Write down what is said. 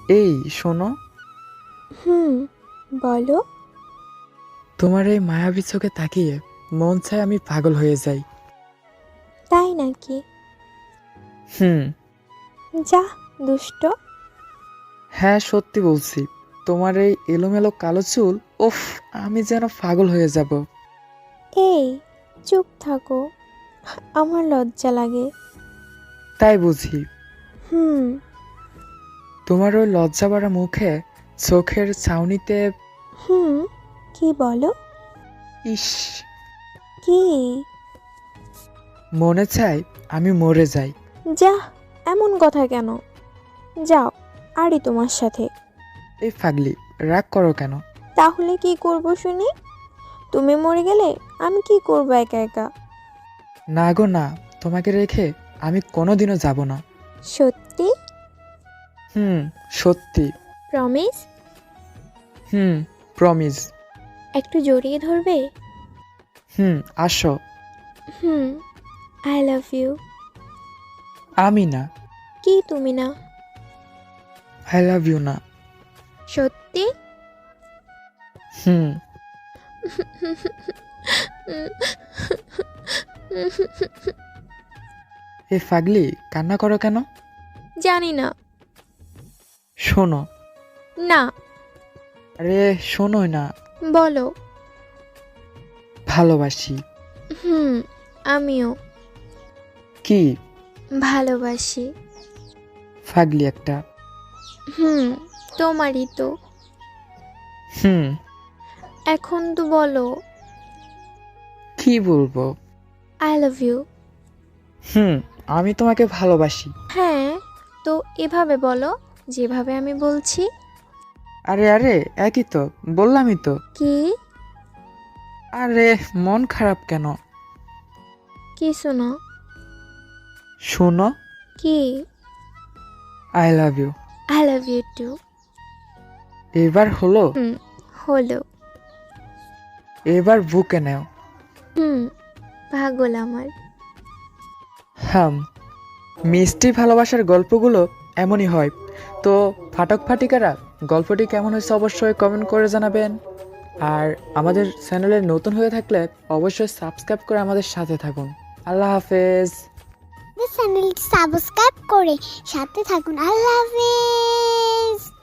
এই শোনো, হুম, বলো। তোমার এই মায়াবী চোখে তাকিয়ে মন চায় আমি পাগল হয়ে যাই। তাই নাকি? হুম। যা, দুষ্ট। হ্যাঁ, সত্যি বলছি। তোমার এই এলোমেলো কালো চুল, উফ, আমি যেন পাগল হয়ে যাব। এই, চুপ থাকো, আমার লজ্জা লাগে। তাই বুঝি? হুম। তোমার ওই লজ্জা ভরা মুখে, চোখের ছাউনিতে, হুম, কি বলো? ইস, কি? মনে চায় আমি মরে যাই। যা, এমন কথা কেন? যাও, আরই তোমার সাথে। এই পাগলি, রাগ করো কেন? তাহলে কি করব শুনি? তুমি মরে গেলে আমি কি করব একা একা? না গো না, তোমাকে রেখে আমি কোনোদিনও যাব না। সত্যি? হুম, সত্যি। প্রমিস? হুম, প্রমিস। একটু জড়িয়ে ধরবে? হুম, আসো। হুম, আই লাভ ইউ। আমি না। কি তুমি না? আই লাভ ইউ না। সত্যি? হুম। এ পাগলি, কান্না করো কেন? জানি না। শোনো। না। আরে শোনোই না। বলো। ভালোবাসি। হুম, আমিও কি? ভালোবাসি। পাগলি একটা। হুম, তোমারই তো। হুম। এখন তো বলো। কি বলবো? I love you. হুম, আমি তোমাকে ভালোবাসি। হ্যাঁ, তো এভাবে বলো, যেভাবে আমি বলছি। আরে আরে, একই তো, বললামই তো। কি? আরে, মন খারাপ কেন? কি শোনো? শোনো। কি? I love you. I love you too. এবার হলো? হুম, হলো। এবার বুকে নেও। হুম, পাগল আমার। হাম। মিষ্টি ভালোবাসার গল্পগুলো এমনই হয়। তো ফাটক ফাটিকারা, গল্পটি কেমন হয়েছে অবশ্যই কমেন্ট করে জানাবেন। আর আমাদের চ্যানেলে নতুন হয়ে থাকলে অবশ্যই সাবস্ক্রাইব করে আমাদের সাথে থাকুন। আল্লাহ হাফেজ। চ্যানেলটি সাবস্ক্রাইব করে সাথে থাকুন। আল্লাহ হাফেজ।